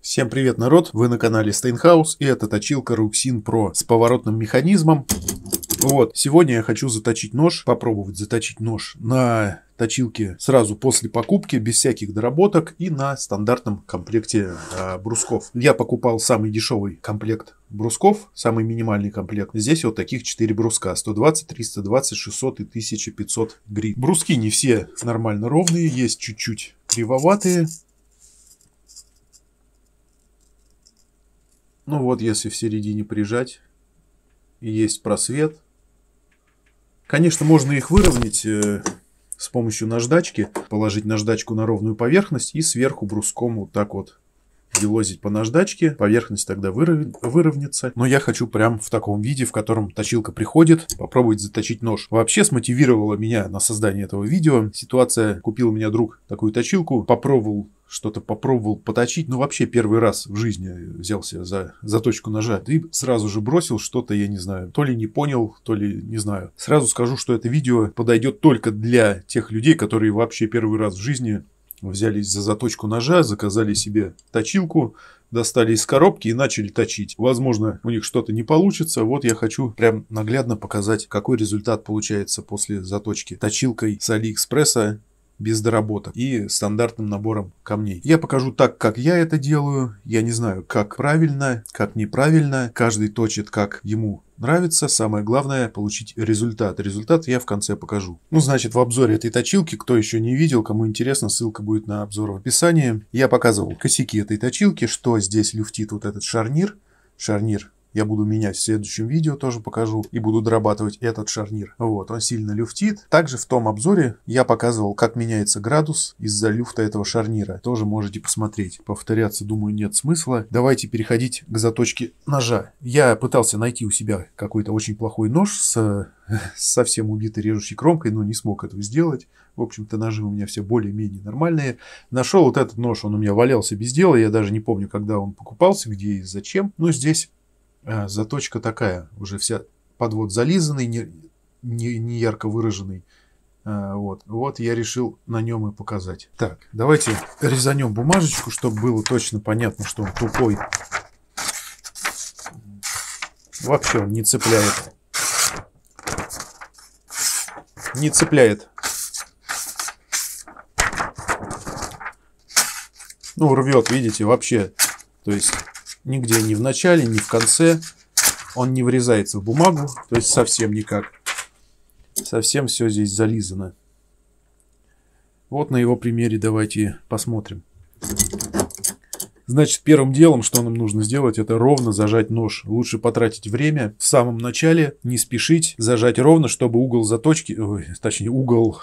Всем привет, народ! Вы на канале Steinhaus, и это точилка Ruxin Pro с поворотным механизмом. Вот, сегодня я хочу заточить нож, попробовать заточить нож на точилке сразу после покупки, без всяких доработок и на стандартном комплекте брусков. Я покупал самый дешевый комплект брусков, самый минимальный комплект. Здесь вот таких 4 бруска: 120, 320, 600 и 1500 грит. Бруски не все нормально ровные, есть чуть-чуть кривоватые. Ну вот, если в середине прижать, есть просвет. Конечно, можно их выровнять с помощью наждачки, положить наждачку на ровную поверхность и сверху бруском вот так вот елозить по наждачке. Поверхность тогда выровняется. Но я хочу прям в таком виде, в котором точилка приходит, попробовать заточить нож. Вообще смотивировала меня на создание этого видео ситуация: купил у меня друг такую точилку, попробовал поточить, но вообще первый раз в жизни взялся за заточку ножа и сразу же бросил что-то, я не знаю, то ли не понял, то ли не знаю. Сразу скажу, что это видео подойдет только для тех людей, которые вообще первый раз в жизни взялись за заточку ножа, заказали себе точилку, достали из коробки и начали точить. Возможно, у них что-то не получится. Вот я хочу прям наглядно показать, какой результат получается после заточки точилкой с Алиэкспресса, без доработок и стандартным набором камней. Я покажу так, как я это делаю. Я не знаю, как правильно, как неправильно. Каждый точит, как ему нравится. Самое главное — получить результат. Результат я в конце покажу. Ну, значит, в обзоре этой точилки, кто еще не видел, кому интересно, ссылка будет на обзор в описании. Я показывал косяки этой точилки, что здесь люфтит вот этот шарнир. Шарнир я буду менять в следующем видео, тоже покажу, и буду дорабатывать этот шарнир. Вот, он сильно люфтит. Также в том обзоре я показывал, как меняется градус из-за люфта этого шарнира. Тоже можете посмотреть. Повторяться, думаю, нет смысла. Давайте переходить к заточке ножа. Я пытался найти у себя какой-то очень плохой нож с совсем убитой режущей кромкой, но не смог этого сделать. В общем-то, ножи у меня все более-менее нормальные. Нашел вот этот нож, он у меня валялся без дела. Я даже не помню, когда он покупался, где и зачем. Но здесь заточка такая, уже вся подвод зализанный, не ярко выраженный. Вот я решил на нем и показать. Так, давайте резанем бумажечку, чтобы было точно понятно, что он тупой. Вообще он не цепляет. Не цепляет. Ну, рвет, видите, вообще. То есть нигде, ни в начале, ни в конце он не врезается в бумагу, то есть совсем никак. Совсем все здесь зализано. Вот на его примере давайте посмотрим. Значит, первым делом, что нам нужно сделать, это ровно зажать нож. Лучше потратить время в самом начале, не спешить, зажать ровно, чтобы угол заточки, точнее угол,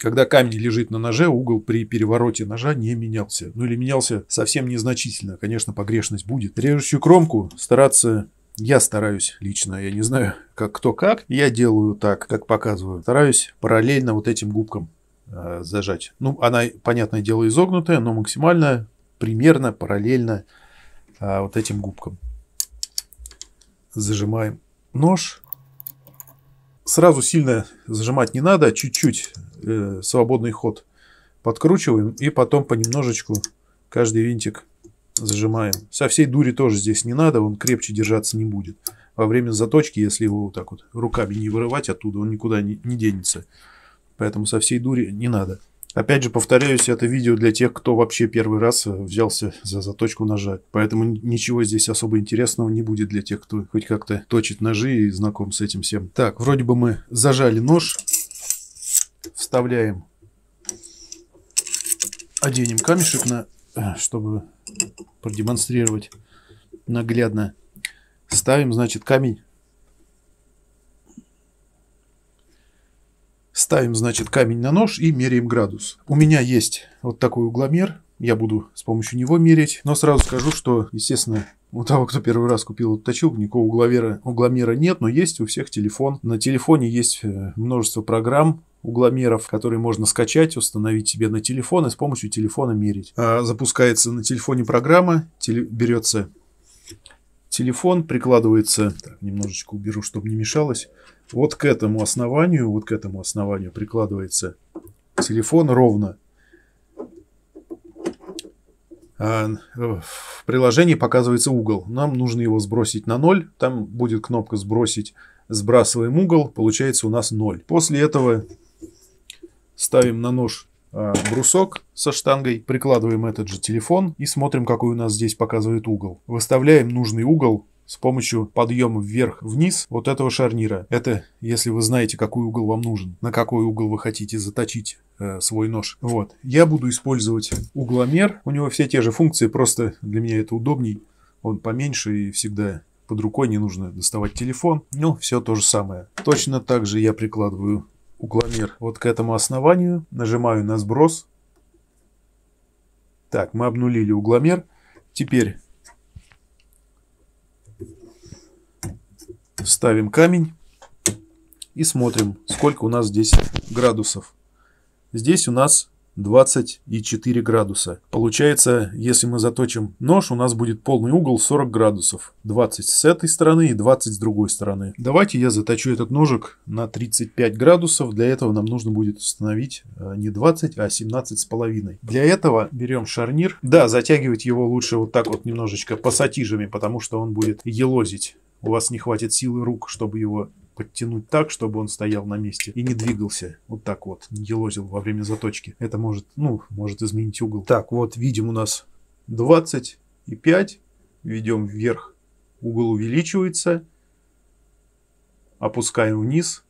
когда камень лежит на ноже, угол при перевороте ножа не менялся. Ну или менялся совсем незначительно. Конечно, погрешность будет. Режущую кромку стараться, я стараюсь лично, я не знаю, как, я делаю так, как показываю. Стараюсь параллельно вот этим губкам зажать. Ну, она, понятное дело, изогнутая, но максимально примерно параллельно вот этим губкам. Зажимаем нож. Сразу сильно зажимать не надо, чуть-чуть свободный ход подкручиваем и потом понемножечку каждый винтик зажимаем. Со всей дури тоже здесь не надо, он крепче держаться не будет. Во время заточки, если его вот так вот руками не вырывать оттуда, он никуда не денется. Поэтому со всей дури не надо. Опять же, повторяюсь, это видео для тех, кто вообще первый раз взялся за заточку ножа. Поэтому ничего здесь особо интересного не будет для тех, кто хоть как-то точит ножи и знаком с этим всем. Так, вроде бы мы зажали нож. Вставляем. Оденем камешек, чтобы продемонстрировать наглядно. Ставим, значит, камень. Ставим, значит, камень на нож и меряем градус. У меня есть вот такой угломер. Я буду с помощью него мерить. Но сразу скажу, что, естественно, у того, кто первый раз купил эту точилку, никакого угломера нет. Но есть у всех телефон. На телефоне есть множество программ угломеров, которые можно скачать, установить себе на телефон и с помощью телефона мерить. Запускается на телефоне программа. Берется телефон, прикладывается... Так, немножечко уберу, чтобы не мешалось. Вот к этому основанию прикладывается телефон ровно. в приложении показывается угол. Нам нужно его сбросить на 0. Там будет кнопка «Сбросить». Сбрасываем угол. Получается у нас 0. После этого ставим на нож брусок со штангой, прикладываем этот же телефон и смотрим, какой у нас здесь показывает угол. Выставляем нужный угол с помощью подъема вверх-вниз вот этого шарнира. Это если вы знаете, какой угол вам нужен, на какой угол вы хотите заточить свой нож. Вот. Я буду использовать угломер. У него все те же функции, просто для меня это удобней. Он поменьше и всегда под рукой, не нужно доставать телефон. Ну, все то же самое. Точно так же я прикладываю угломер вот к этому основанию. Нажимаю на сброс. Так, мы обнулили угломер. Теперь ставим камень и смотрим, сколько у нас здесь градусов. Здесь у нас 24 градуса. Получается, если мы заточим нож, у нас будет полный угол 40 градусов. 20 с этой стороны и 20 с другой стороны. Давайте я заточу этот ножик на 35 градусов. Для этого нам нужно будет установить не 20, а 17,5. Для этого берем шарнир. Да, затягивать его лучше вот так вот немножечко пассатижами, потому что он будет елозить. У вас не хватит силы рук, чтобы его подтянуть так, чтобы он стоял на месте и не двигался. Вот так вот, не елозил во время заточки. Это может изменить угол. Так, вот видим у нас 25. Ведем вверх. Угол увеличивается. Опускаем вниз.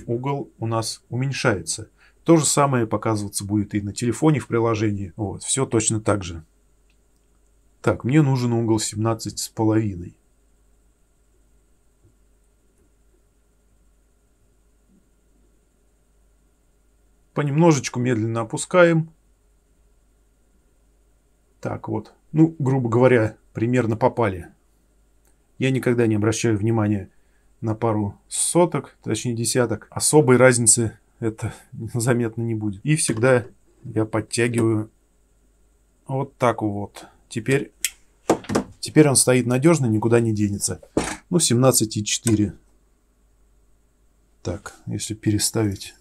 Угол у нас уменьшается. То же самое показываться будет и на телефоне в приложении. Вот, все точно так же. Так, мне нужен угол 17,5. Понемножечку медленно опускаем. Так вот. Ну, грубо говоря, примерно попали. Я никогда не обращаю внимания на пару соток, точнее десяток. Особой разницы это заметно не будет. И всегда я подтягиваю вот так вот. Теперь он стоит надежно, никуда не денется. Ну, 17,4. Так, если переставить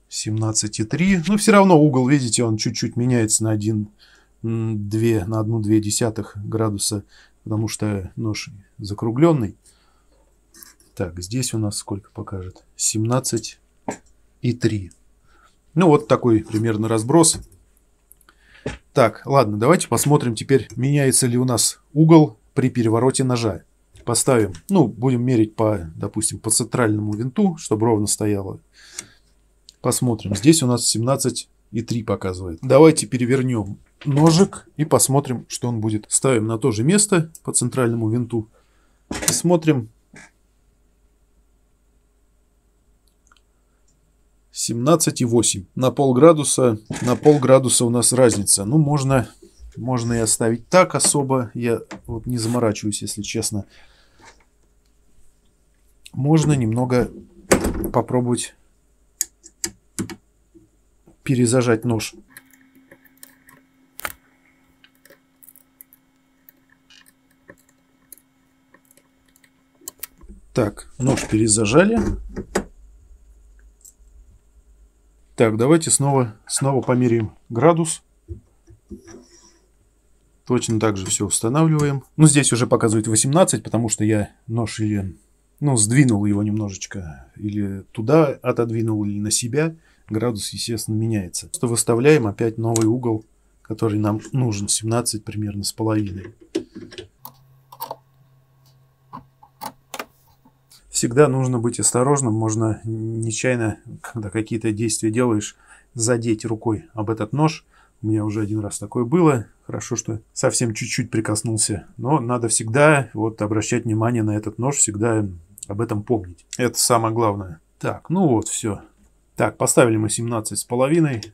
17,3. Но все равно угол, видите, он чуть-чуть меняется на 1,2 градуса, потому что нож закругленный. Так, здесь у нас сколько покажет? 17,3. Ну, вот такой примерно разброс. Так, ладно, давайте посмотрим теперь, меняется ли у нас угол при перевороте ножа. Поставим, ну, будем мерить допустим, по центральному винту, чтобы ровно стояло. Посмотрим. Здесь у нас 17,3 показывает. Давайте перевернем ножик и посмотрим, что он будет. Ставим на то же место по центральному винту. И смотрим. 17,8. На полградуса у нас разница. Ну, можно и оставить так особо. Я вот не заморачиваюсь, если честно. Можно немного попробовать перезажать нож. Так, нож перезажали. Так, давайте снова померяем градус. Точно так же все устанавливаем. Ну, здесь уже показывает 18, потому что я нож сдвинул его немножечко. Или туда отодвинул, или на себя. Градус, естественно, меняется. Просто выставляем опять новый угол, который нам нужен. 17 примерно с половиной. Всегда нужно быть осторожным. Можно нечаянно, когда какие-то действия делаешь, задеть рукой об этот нож. У меня уже один раз такое было. Хорошо, что совсем чуть-чуть прикоснулся. Но надо всегда обращать внимание на этот нож. Всегда об этом помнить. Это самое главное. Так, ну вот, все. Так, поставили мы 17,5.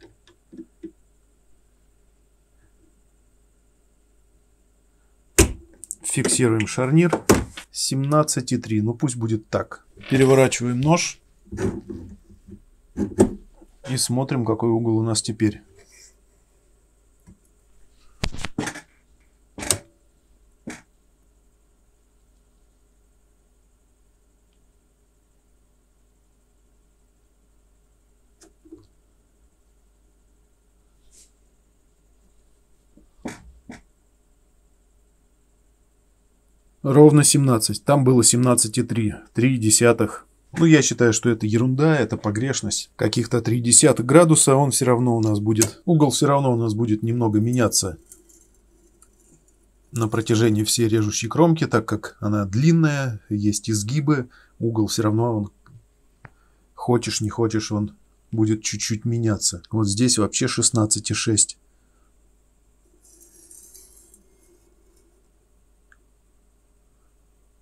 Фиксируем шарнир. 17,3. Ну пусть будет так. Переворачиваем нож. И смотрим, какой угол у нас теперь. Ровно 17. Там было 17,3. 0,3. Ну, я считаю, что это ерунда, это погрешность. Каких-то 0,3 градуса он все равно у нас будет... Угол все равно у нас будет немного меняться на протяжении всей режущей кромки, так как она длинная, есть изгибы. Угол все равно, он, хочешь не хочешь, он будет чуть-чуть меняться. Вот здесь вообще 16,6.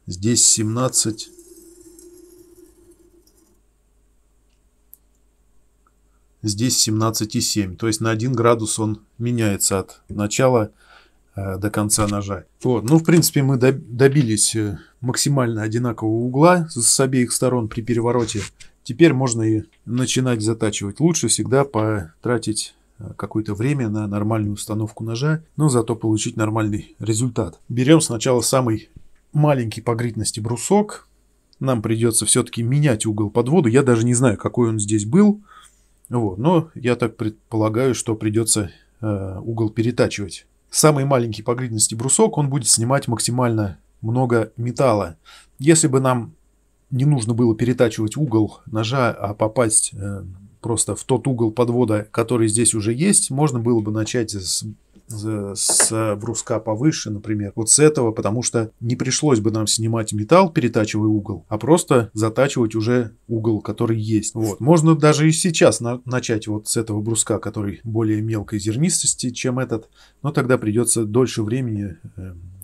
Здесь 17. Здесь 17,7. То есть на 1 градус он меняется от начала до конца ножа. Вот. Ну, в принципе, мы добились максимально одинакового угла с обеих сторон при перевороте. Теперь можно и начинать затачивать. Лучше всегда потратить какое-то время на нормальную установку ножа, но зато получить нормальный результат. Берем сначала самый маленький по гритности брусок. Нам придется все-таки менять угол подвода. Я даже не знаю, какой он здесь был. Вот. Но я так предполагаю, что придется угол перетачивать. Самый маленький по гритности брусок, он будет снимать максимально много металла. Если бы нам не нужно было перетачивать угол ножа, а попасть просто в тот угол подвода, который здесь уже есть, можно было бы начать с бруска повыше, например, вот с этого, потому что не пришлось бы нам снимать металл, перетачивая угол, а просто затачивать уже угол, который есть. Вот. Можно даже и сейчас начать вот с этого бруска, который более мелкой зернистости, чем этот, но тогда придется дольше времени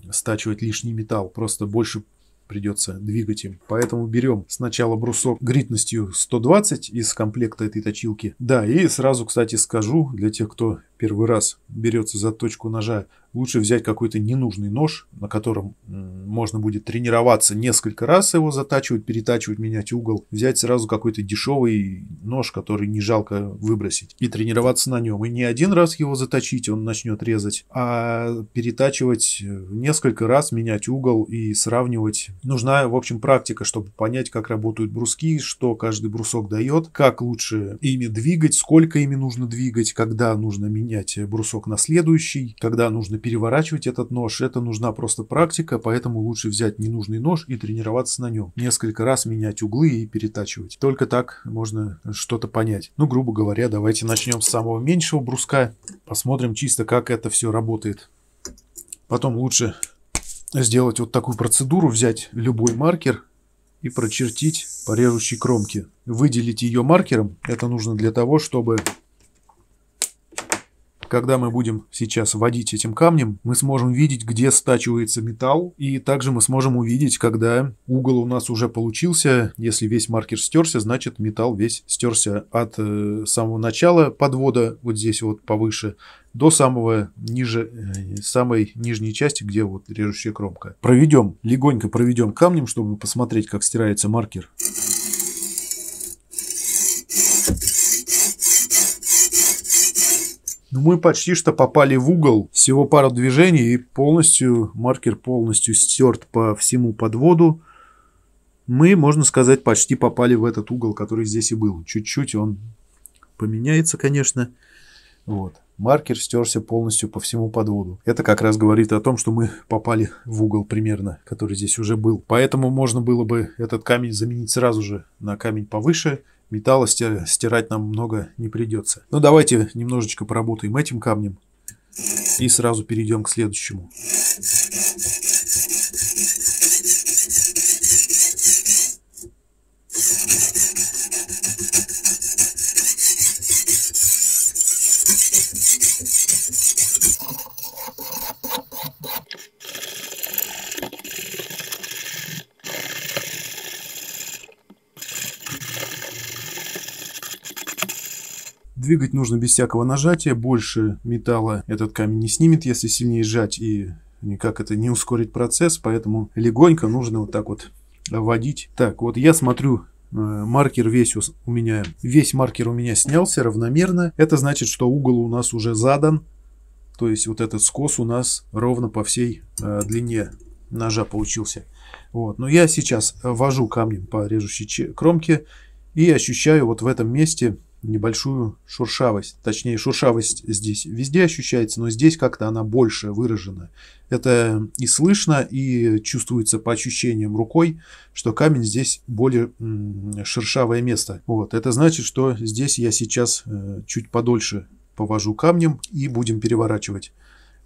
стачивать лишний металл, просто больше придется двигать им. Поэтому берем сначала брусок гритностью 120 из комплекта этой точилки. Да, и сразу, кстати, скажу, для тех, кто первый раз берется за точку ножа, лучше взять какой-то ненужный нож, на котором можно будет тренироваться несколько раз его затачивать, перетачивать, менять угол. Взять сразу какой-то дешевый нож, который не жалко выбросить, и тренироваться на нем. И не один раз его заточить, он начнет резать, а перетачивать несколько раз, менять угол и сравнивать. Нужна, в общем, практика, чтобы понять, как работают бруски, что каждый брусок дает, как лучше ими двигать, сколько ими нужно двигать, когда нужно менять брусок на следующий, когда нужно переворачивать этот нож. Это нужна просто практика, поэтому лучше взять ненужный нож и тренироваться на нем. Несколько раз менять углы и перетачивать. Только так можно что-то понять. Ну, грубо говоря, давайте начнем с самого меньшего бруска. Посмотрим чисто, как это все работает. Потом лучше сделать вот такую процедуру, взять любой маркер и прочертить по режущей кромке. Выделить ее маркером. Это нужно для того, чтобы... Когда мы будем сейчас водить этим камнем, мы сможем видеть, где стачивается металл. И также мы сможем увидеть, когда угол у нас уже получился. Если весь маркер стерся, значит металл весь стерся от самого начала подвода, вот здесь вот повыше, до самой нижней части, где вот режущая кромка. Легонько проведем камнем, чтобы посмотреть, как стирается маркер. Мы почти что попали в угол. Всего пару движений и маркер полностью стерт по всему подводу. Мы, можно сказать, почти попали в этот угол, который здесь и был. Чуть-чуть он поменяется, конечно. Вот. Маркер стерся полностью по всему подводу. Это как раз говорит о том, что мы попали в угол примерно, который здесь уже был. Поэтому можно было бы этот камень заменить сразу же на камень повыше. Металла стирать нам много не придется. Но давайте немножечко поработаем этим камнем и сразу перейдем к следующему. Двигать нужно без всякого нажатия. Больше металла этот камень не снимет, если сильнее сжать, и никак это не ускорит процесс. Поэтому легонько нужно вот так вот водить. Так, вот я смотрю, маркер весь маркер у меня снялся равномерно. Это значит, что угол у нас уже задан. То есть вот этот скос у нас ровно по всей длине ножа получился. Вот. Но я сейчас вожу камнем по режущей кромке и ощущаю вот в этом месте небольшую шуршавость. Точнее, шуршавость здесь везде ощущается, но здесь как-то она больше выражена. Это и слышно, и чувствуется по ощущениям рукой, что камень здесь более шершавое место. Вот. Это значит, что здесь я сейчас чуть подольше повожу камнем и будем переворачивать.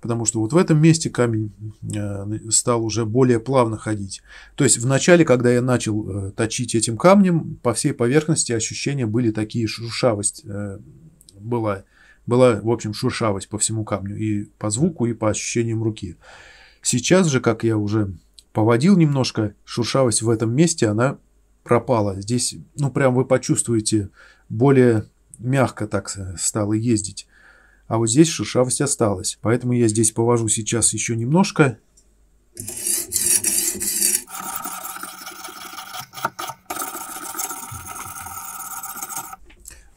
Потому что вот в этом месте камень стал уже более плавно ходить. То есть в начале, когда я начал точить этим камнем, по всей поверхности ощущения были такие, шуршавость была, в общем, шуршавость по всему камню. И по звуку, и по ощущениям руки. Сейчас же, как я уже поводил немножко, шуршавость в этом месте, она пропала. Здесь, ну, прям вы почувствуете, более мягко так стало ездить. А вот здесь шершавость осталась. Поэтому я здесь повожу сейчас еще немножко.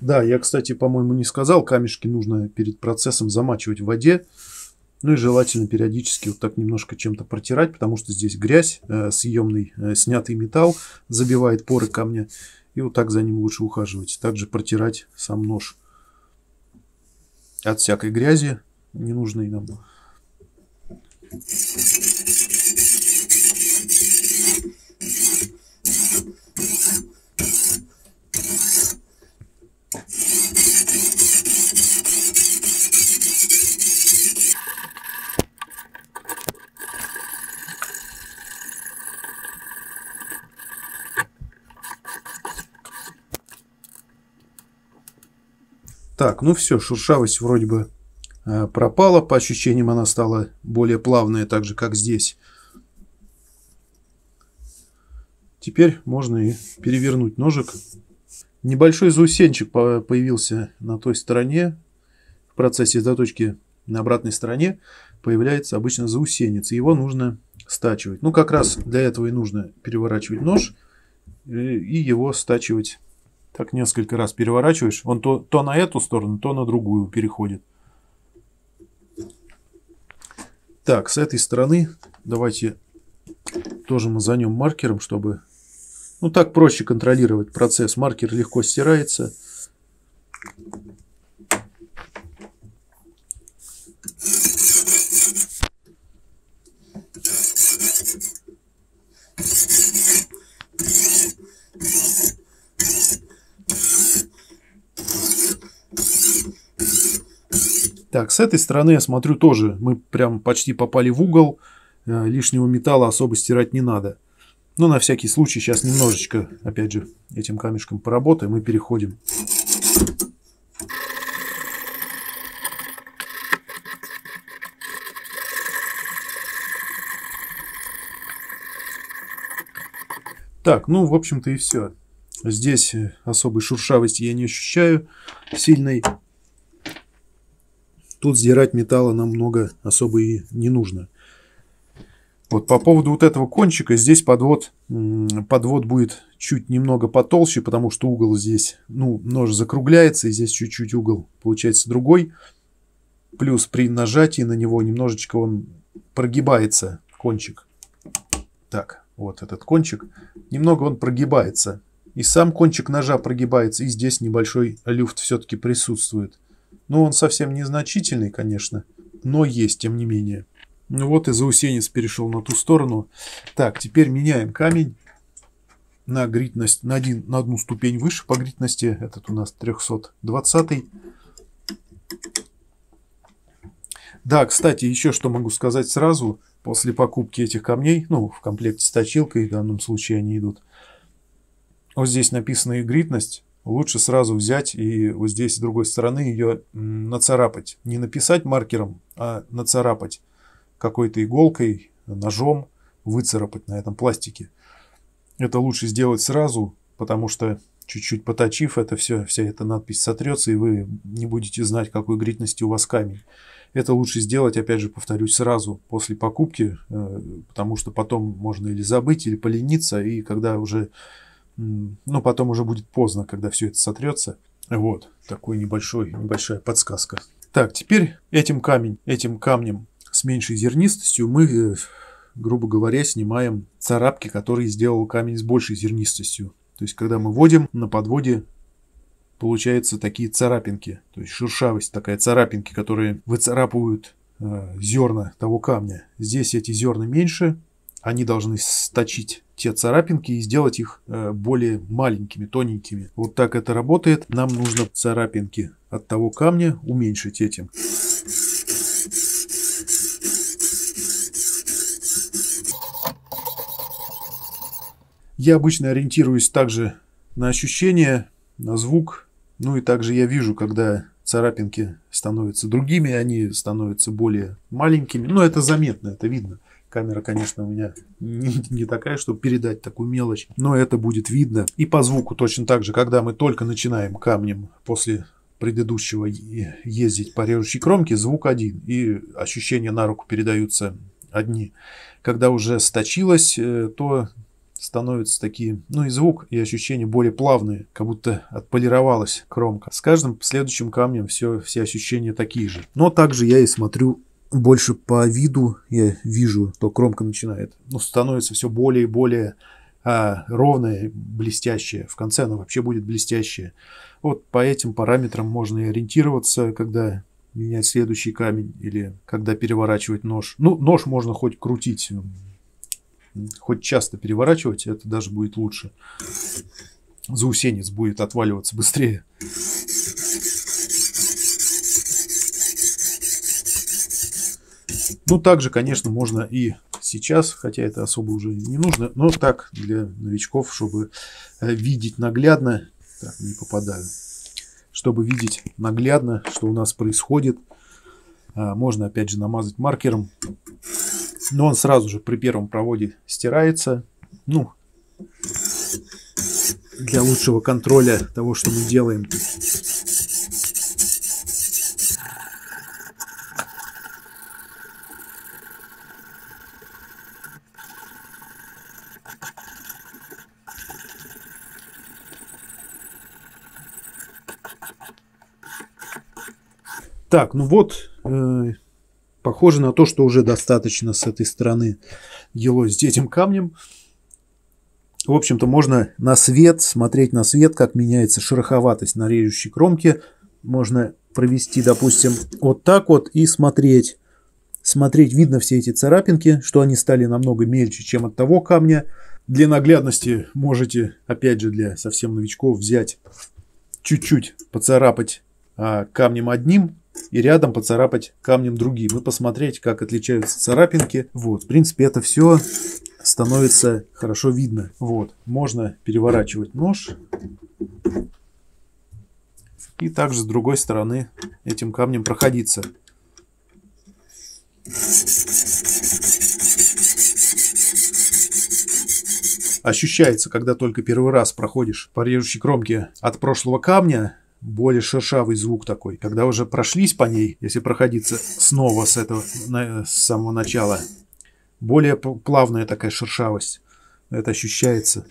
Да, я, кстати, по-моему, не сказал, камешки нужно перед процессом замачивать в воде. Ну и желательно периодически вот так немножко чем-то протирать, потому что здесь грязь, съемный, снятый металл забивает поры камня. И вот так за ним лучше ухаживать. Также протирать сам нож от всякой грязи ненужной нам. Так, ну все, шуршавость вроде бы пропала. По ощущениям она стала более плавная, так же как здесь. Теперь можно и перевернуть ножик. Небольшой заусенчик появился на той стороне. В процессе заточки на обратной стороне появляется обычно заусенец. И его нужно стачивать. Ну, как раз для этого и нужно переворачивать нож и его стачивать. Так несколько раз переворачиваешь. Он то на эту сторону, то на другую переходит. Так, с этой стороны давайте тоже мазанем маркером, чтобы... Ну, так проще контролировать процесс. Маркер легко стирается. Так, с этой стороны, я смотрю, тоже мы прям почти попали в угол. Лишнего металла особо стирать не надо. Но на всякий случай сейчас немножечко, опять же, этим камешком поработаем и переходим. Так, ну, в общем-то и все. Здесь особой шуршавости я не ощущаю сильной. Тут сдирать металла нам много особо и не нужно. Вот по поводу вот этого кончика, здесь подвод будет чуть немного потолще, потому что угол здесь, ну, нож закругляется, и здесь чуть-чуть угол получается другой. Плюс при нажатии на него немножечко он прогибается, кончик. Так, вот этот кончик. Немного он прогибается. И сам кончик ножа прогибается, и здесь небольшой люфт все-таки присутствует. Ну, он совсем незначительный, конечно, но есть, тем не менее. Ну вот и заусенец перешел на ту сторону. Так, теперь меняем камень на гритность, на одну ступень выше по гритности. Этот у нас 320. Да, кстати, еще что могу сказать сразу. После покупки этих камней, ну, в комплекте с точилкой, в данном случае они идут. Вот здесь написана их гритность. Лучше сразу взять и вот здесь с другой стороны ее нацарапать. Не написать маркером, а нацарапать какой-то иголкой, ножом, выцарапать на этом пластике. Это лучше сделать сразу, потому что чуть-чуть поточив это все, вся эта надпись сотрется, и вы не будете знать, какой гритности у вас камень. Это лучше сделать, опять же, повторюсь, сразу после покупки, потому что потом можно или забыть, или полениться, и когда уже... Ну, потом уже будет поздно, когда все это сотрется. Вот, такой небольшая подсказка. Так, теперь этим камнем с меньшей зернистостью мы, грубо говоря, снимаем царапки, которые сделал камень с большей зернистостью. То есть, когда мы вводим на подводе получаются такие царапинки. То есть шершавость такая, царапинки, которые выцарапывают зерна того камня. Здесь эти зерна меньше, они должны сточить те царапинки и сделать их более маленькими, тоненькими. Вот так это работает. Нам нужно царапинки от того камня уменьшить этим. Я обычно ориентируюсь также на ощущения, на звук. Ну и также я вижу, когда царапинки становятся другими, они становятся более маленькими. Но это заметно, это видно. Камера, конечно, у меня не такая, чтобы передать такую мелочь, но это будет видно. И по звуку точно так же, когда мы только начинаем камнем после предыдущего ездить по режущей кромке, звук один, и ощущения на руку передаются одни. Когда уже сточилось, то становятся такие, ну и звук, и ощущения более плавные, как будто отполировалась кромка. С каждым следующим камнем все ощущения такие же. Но также я и смотрю больше по виду, я вижу, что кромка начинает, становится все более и более ровная, блестящая. В конце она вообще будет блестящая. Вот по этим параметрам можно и ориентироваться, когда менять следующий камень или когда переворачивать нож. Ну, нож можно хоть крутить, хоть часто переворачивать, это даже будет лучше. Заусенец будет отваливаться быстрее. Ну, также, конечно, можно и сейчас, хотя это особо уже не нужно, но так, для новичков, чтобы видеть наглядно, так, не попадаю, чтобы видеть наглядно, что у нас происходит, можно, опять же, намазать маркером, но он сразу же при первом проводе стирается, ну, для лучшего контроля того, что мы делаем. Так, ну вот, похоже на то, что уже достаточно с этой стороны елозить этим камнем. В общем-то, можно на свет, смотреть на свет, как меняется шероховатость на режущей кромке. Можно провести, допустим, вот так вот и смотреть. Смотреть, видно все эти царапинки, что они стали намного мельче, чем от того камня. Для наглядности можете, опять же, для совсем новичков взять, чуть-чуть поцарапать камнем одним и рядом поцарапать камнем другим. И посмотреть, как отличаются царапинки. Вот, в принципе, это все становится хорошо видно. Вот, можно переворачивать нож. И также с другой стороны этим камнем проходиться. Ощущается, когда только первый раз проходишь по режущей кромке от прошлого камня, более шершавый звук такой. Когда уже прошлись по ней, если проходиться снова с самого начала, более плавная такая шершавость. Это ощущается.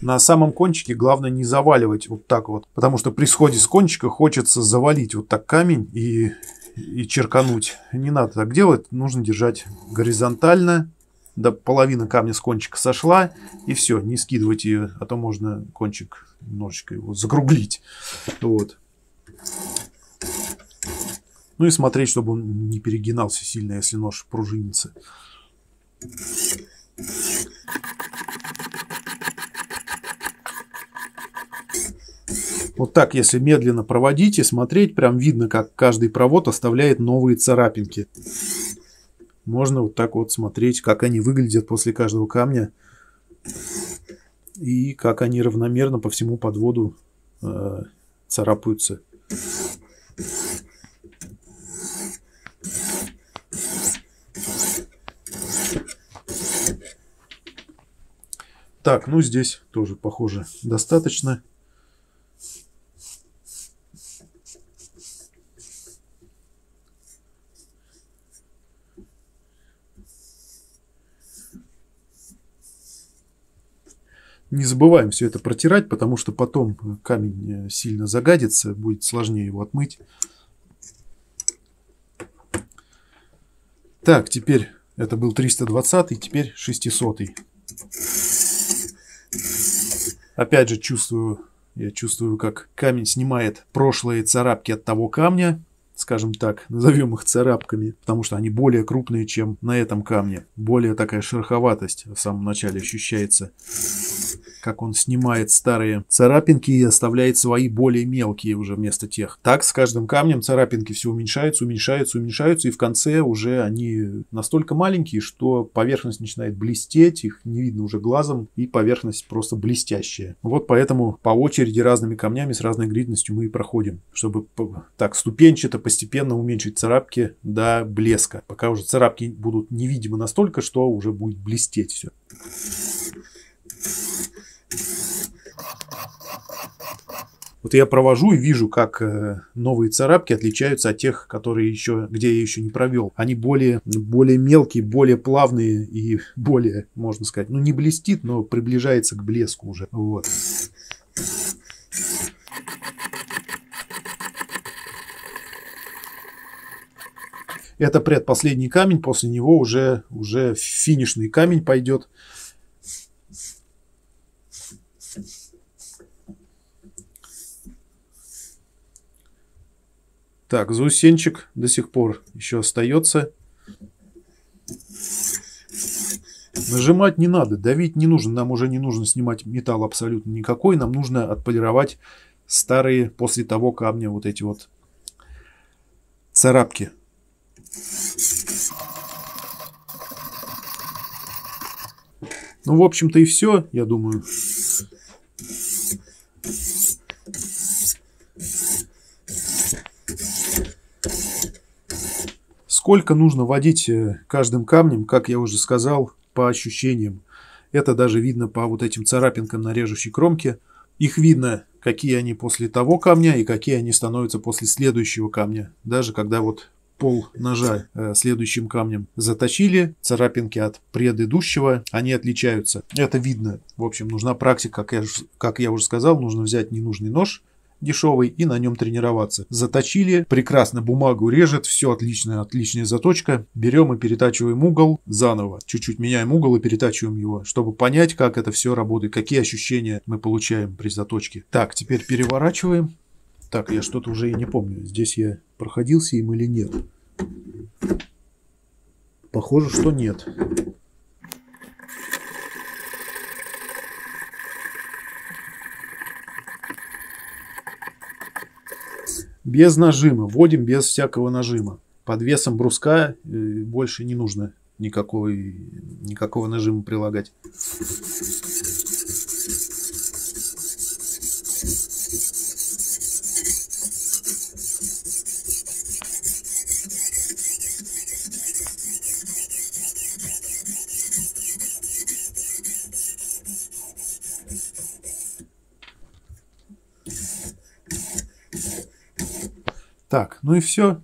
На самом кончике главное не заваливать вот так вот, потому что при сходе с кончика хочется завалить вот так камень и черкануть. Не надо так делать, нужно держать горизонтально. До половины камня с кончика сошла, и все, не скидывать ее, а то можно кончик немножечко его закруглить. Вот. Ну и смотреть, чтобы он не перегинался сильно, если нож пружинится. Вот так, если медленно проводить и смотреть, прям видно, как каждый провод оставляет новые царапинки. Можно вот так вот смотреть, как они выглядят после каждого камня. И как они равномерно по всему подводу царапаются. Так, ну здесь тоже, похоже, достаточно. Не забываем все это протирать, потому что потом камень сильно загадится, будет сложнее его отмыть. Так, теперь Это был 320, теперь 600. Опять же я чувствую, как камень снимает прошлые царапки от того камня. Скажем так, назовем их царапками, потому что они более крупные, чем на этом камне. Более такая шероховатость в самом начале ощущается, как он снимает старые царапинки и оставляет свои более мелкие уже вместо тех. Так с каждым камнем царапинки все уменьшаются, уменьшаются, уменьшаются, и в конце уже они настолько маленькие, что поверхность начинает блестеть, их не видно уже глазом, и поверхность просто блестящая. Вот поэтому по очереди разными камнями с разной гридностью мы и проходим, чтобы так ступенчато, постепенно уменьшить царапки до блеска, пока уже царапки будут невидимы настолько, что уже будет блестеть все. Вот я провожу и вижу, как новые царапки отличаются от тех, которые где я еще не провел. Они более мелкие, более плавные и более, можно сказать, ну не блестит, но приближается к блеску уже. Вот. Это предпоследний камень, после него уже финишный камень пойдет. Так, заусенчик до сих пор еще остается. Нажимать не надо, давить не нужно. Нам уже не нужно снимать металл абсолютно никакой. Нам нужно отполировать старые после того камня вот эти вот царапки. Ну, в общем-то и все, я думаю. Сколько нужно водить каждым камнем, как я уже сказал, по ощущениям. Это даже видно по вот этим царапинкам на режущей кромке. Их видно, какие они после того камня и какие они становятся после следующего камня. Даже когда вот пол ножа следующим камнем заточили, царапинки от предыдущего, они отличаются. Это видно. В общем, нужна практика, как я уже сказал, нужно взять ненужный нож дешевый и на нем тренироваться. Заточили, прекрасно бумагу режет, все отлично, отличная заточка. Берем и перетачиваем угол заново. Чуть-чуть меняем угол и перетачиваем его, чтобы понять, как это все работает, какие ощущения мы получаем при заточке. Так, теперь переворачиваем. Так, я что-то уже и не помню, здесь я проходился им или нет. Похоже, что нет. Без нажима, вводим без всякого нажима. Под весом бруска больше не нужно никакого нажима прилагать. Так, ну и все.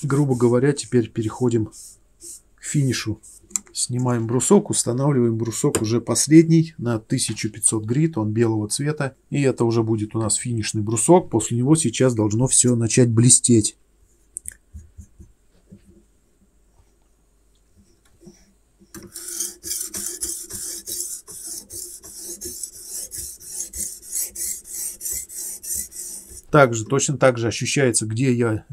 Грубо говоря, теперь переходим к финишу. Снимаем брусок, устанавливаем брусок уже последний на 1500 грит, он белого цвета. И это уже будет у нас финишный брусок. После него сейчас должно все начать блестеть. Точно так же ощущается, где я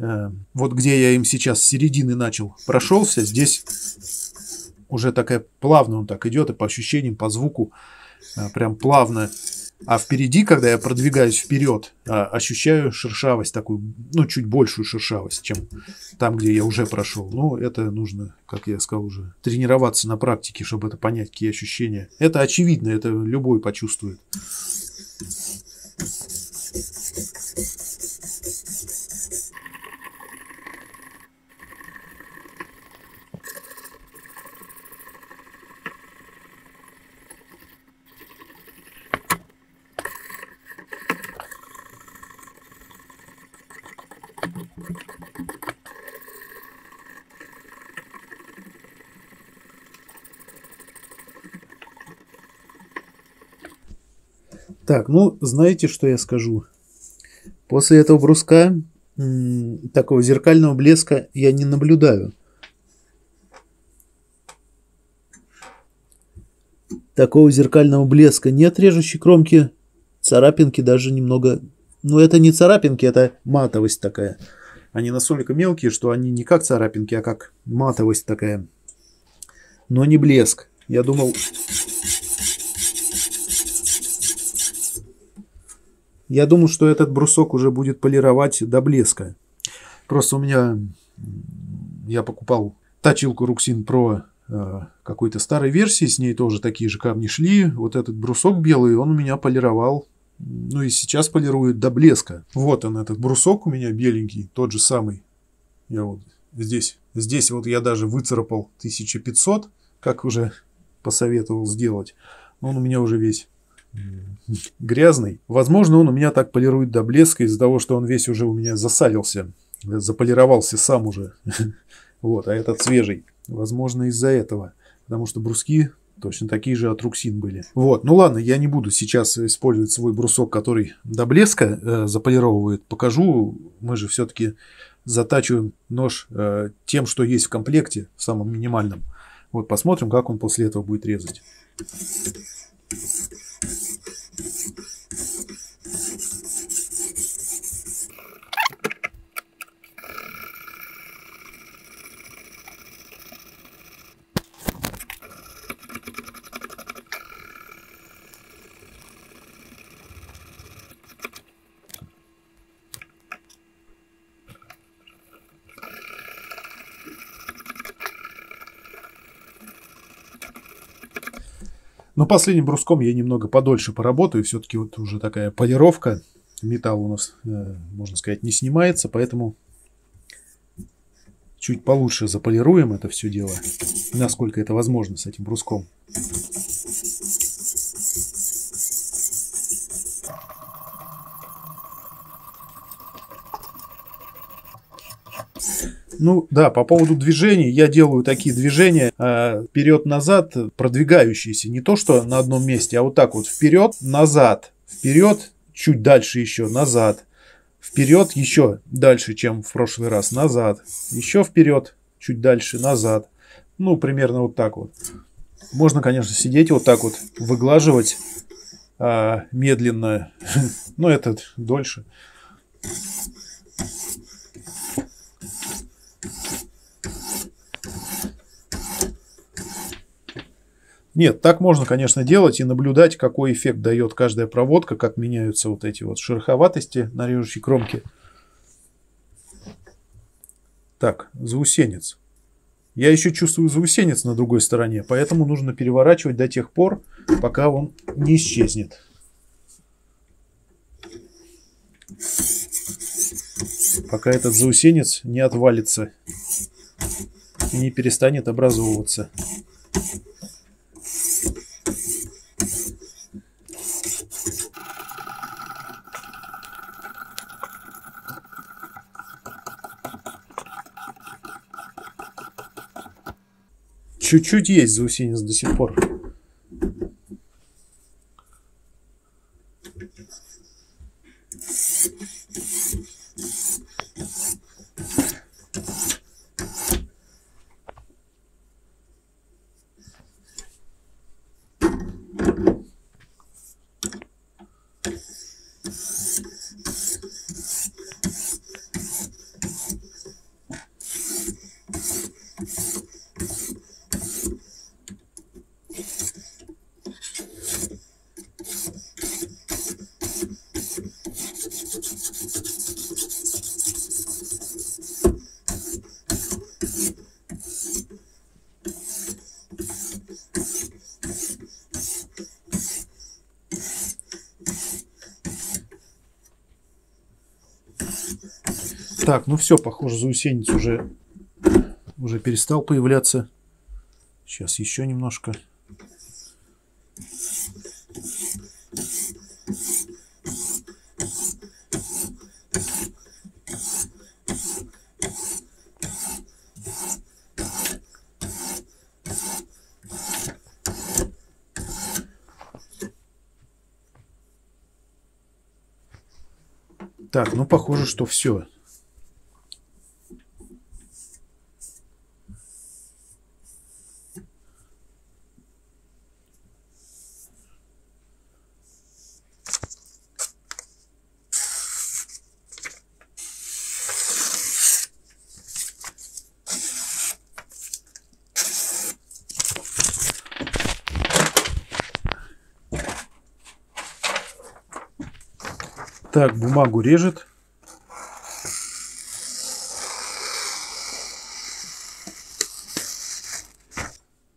им сейчас с середины начал прошелся. Здесь уже такая плавно он так идет, и по ощущениям, по звуку прям плавно. А впереди, когда я продвигаюсь вперед, ощущаю шершавость такую, ну, чуть большую шершавость, чем там, где я уже прошел. Ну, это нужно, как я сказал уже, тренироваться на практике, чтобы это понять, какие ощущения. Это очевидно, это любой почувствует. Так, ну, знаете, что я скажу? После этого бруска такого зеркального блеска я не наблюдаю. Такого зеркального блеска нет режущей кромки. Царапинки даже немного... Ну, это не царапинки, это матовость такая. Они настолько мелкие, что они не как царапинки, а как матовость такая. Но не блеск. Я думал... Я думал, что этот брусок уже будет полировать до блеска. Просто у меня... Я покупал точилку Ruxin Pro какой-то старой версии. С ней тоже такие же камни шли. Вот этот брусок белый, он у меня полировал. Ну и сейчас полирует до блеска. Вот он, этот брусок у меня беленький. Тот же самый. Я вот здесь. Здесь вот я даже выцарапал 1500. Как уже посоветовал сделать. Он у меня уже весь... грязный. Возможно, он у меня так полирует до блеска из-за того, что он весь уже у меня засалился, заполировался сам уже. Вот, а этот свежий. Возможно, из-за этого. Потому что бруски точно такие же от Ruxin были. Вот, ну ладно, я не буду сейчас использовать свой брусок, который до блеска заполировывает. Покажу, мы же все-таки затачиваем нож тем, что есть в комплекте, самым минимальным. Вот, посмотрим, как он после этого будет резать. Но последним бруском я немного подольше поработаю. Все-таки вот уже такая полировка. Металл у нас, можно сказать, не снимается. Поэтому чуть получше заполируем это все дело. Насколько это возможно с этим бруском. Ну да, по поводу движений, я делаю такие движения вперед-назад, продвигающиеся. Не то, что на одном месте, а вот так вот вперед-назад, вперед, чуть дальше еще, назад, вперед еще дальше, чем в прошлый раз, назад, еще вперед, чуть дальше, назад. Ну, примерно вот так вот. Можно, конечно, сидеть вот так вот, выглаживать медленно, но это дольше. Нет, так можно, конечно, делать и наблюдать, какой эффект дает каждая проводка, как меняются вот эти вот шероховатости на режущей кромке. Так, заусенец. Я еще чувствую заусенец на другой стороне, поэтому нужно переворачивать до тех пор, пока он не исчезнет. Пока этот заусенец не отвалится и не перестанет образовываться. Чуть-чуть есть заусенец до сих пор. Так, ну все, похоже, заусенец уже перестал появляться. Сейчас еще немножко. Так, ну похоже, что все. Так, бумагу режет.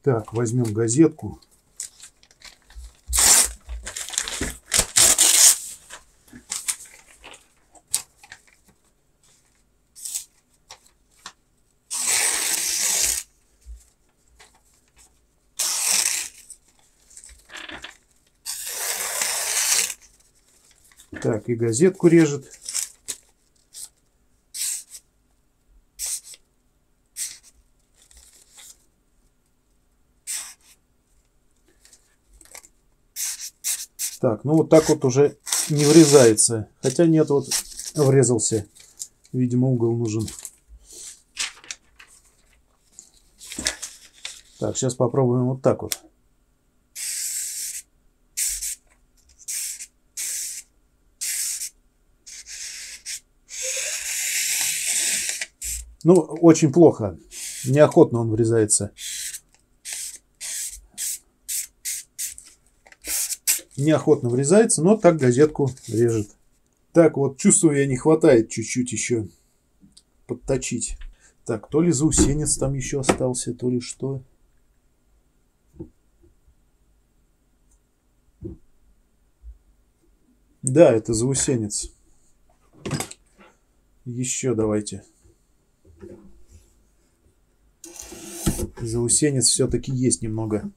Так, возьмем газетку. Так, и газетку режет. Так, ну вот так вот уже не врезается. Хотя нет, вот врезался. Видимо, угол нужен. Так, сейчас попробуем вот так вот. Ну, очень плохо. Неохотно он врезается. Неохотно врезается, но так газетку режет. Так, вот чувствую, я не хватает чуть-чуть еще подточить. Так, то ли заусенец там еще остался, то ли что. Да, это заусенец. Еще давайте. Заусенец все-таки есть немного.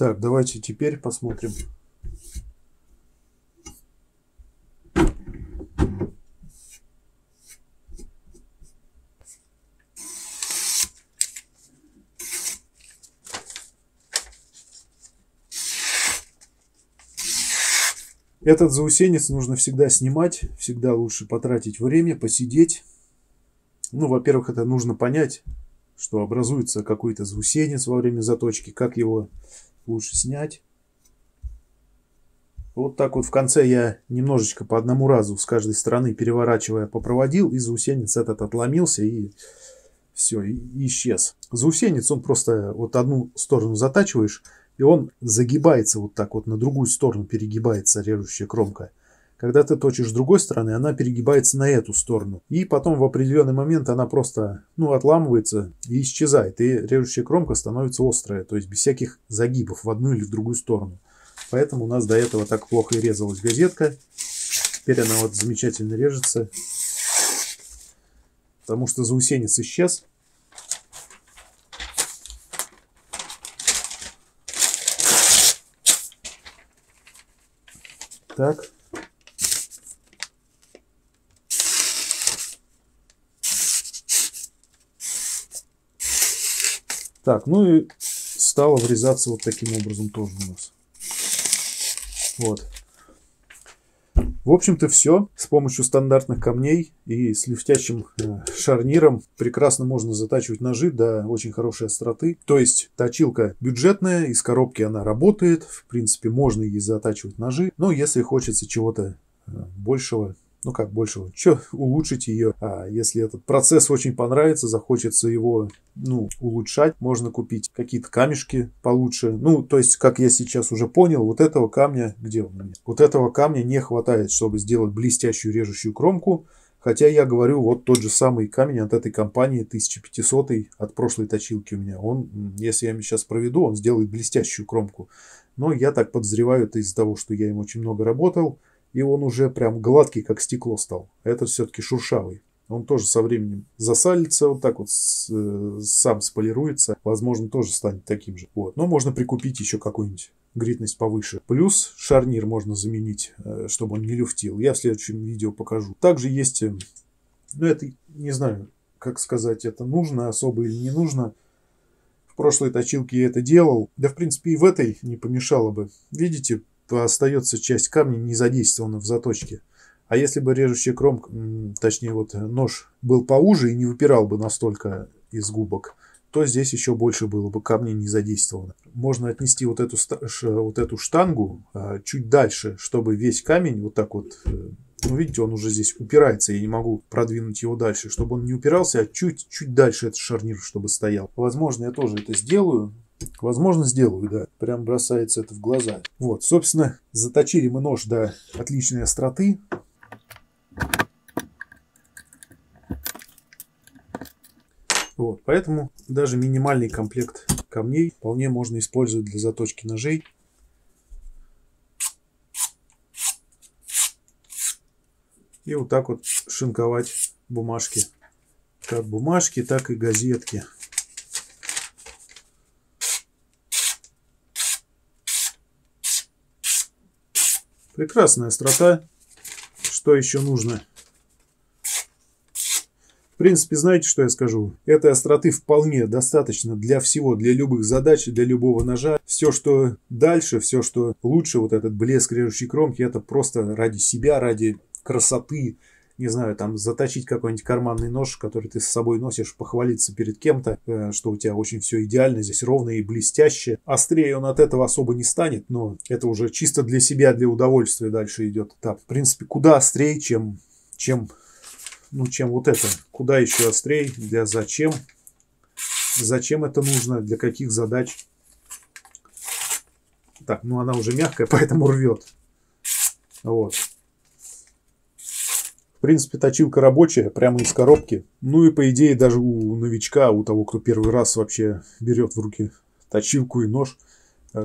Так, давайте теперь посмотрим. Этот заусенец нужно всегда снимать, всегда лучше потратить время, посидеть. Ну, во-первых, это нужно понять, что образуется какой-то заусенец во время заточки, как его лучше снять. Вот так вот в конце я немножечко по одному разу с каждой стороны переворачивая попроводил, и заусенец этот отломился и все, и исчез. Заусенец, он просто вот одну сторону затачиваешь, и он загибается вот так вот, на другую сторону перегибается режущая кромка. Когда ты точишь с другой стороны, она перегибается на эту сторону. И потом в определенный момент она просто, ну, отламывается и исчезает. И режущая кромка становится острая, то есть без всяких загибов в одну или в другую сторону. Поэтому у нас до этого так плохо и резалась газетка. Теперь она вот замечательно режется, потому что заусенец исчез. Так. Так, ну и стало врезаться вот таким образом тоже у нас. Вот. В общем-то все. С помощью стандартных камней и с лифтящим шарниром прекрасно можно затачивать ножи до очень хорошей остроты. То есть точилка бюджетная, из коробки она работает. В принципе, можно ей затачивать ножи. Но если хочется чего-то большего, ну как большего, что улучшить ее. А если этот процесс очень понравится, захочется его, улучшать, можно купить какие-то камешки получше. Ну, то есть, как я сейчас уже понял, вот этого камня, где он у меня? Вот этого камня не хватает, чтобы сделать блестящую режущую кромку. Хотя я говорю, вот тот же самый камень от этой компании, 1500 от прошлой точилки у меня. Он, если я им сейчас проведу, он сделает блестящую кромку. Но я так подозреваю, это из-за того, что я им очень много работал. И он уже прям гладкий, как стекло стал. Это все-таки шуршавый. Он тоже со временем засалится, вот так вот сам сполируется. Возможно, тоже станет таким же. Вот. Но можно прикупить еще какую-нибудь гритность повыше. Плюс шарнир можно заменить, чтобы он не люфтил. Я в следующем видео покажу. Также есть, это не знаю, как сказать, это нужно особо или не нужно. В прошлой точилке я это делал. Да, в принципе, и в этой не помешало бы. Видите, остается часть камня не задействована в заточке. А если бы режущая кромка, точнее вот нож был поуже и не выпирал бы настолько из губок, то здесь еще больше было бы камня не задействовано. Можно отнести вот эту штангу чуть дальше, чтобы весь камень вот так вот, видите, он уже здесь упирается, я не могу продвинуть его дальше, чтобы он не упирался, а чуть дальше этот шарнир, чтобы стоял. Возможно, я тоже это сделаю. Возможно, сделаю, да. Прям бросается это в глаза. Вот, собственно, заточили мы нож до отличной остроты. Вот, поэтому даже минимальный комплект камней вполне можно использовать для заточки ножей. И вот так вот шинковать бумажки. Как бумажки, так и газетки. Прекрасная острота. Что еще нужно? В принципе, знаете, что я скажу? Этой остроты вполне достаточно для всего, для любых задач, для любого ножа. Все, что дальше, все, что лучше, вот этот блеск режущей кромки, это просто ради себя, ради красоты. Не знаю, там заточить какой-нибудь карманный нож, который ты с собой носишь, похвалиться перед кем-то, что у тебя очень все идеально, здесь ровно и блестяще. Острее он от этого особо не станет, но это уже чисто для себя, для удовольствия дальше идет. Так, в принципе, куда острее, чем вот это. Куда еще острее, для зачем? Зачем это нужно, для каких задач? Так, она уже мягкая, поэтому рвет. Вот. В принципе, точилка рабочая, прямо из коробки. Ну и по идее даже у новичка, у того, кто первый раз вообще берет в руки точилку и нож,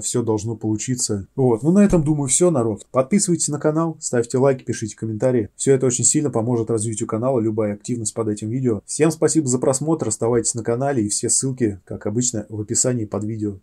все должно получиться. Вот, на этом, думаю, все, народ. Подписывайтесь на канал, ставьте лайки, пишите комментарии. Все это очень сильно поможет развитию канала, любая активность под этим видео. Всем спасибо за просмотр, оставайтесь на канале и все ссылки, как обычно, в описании под видео.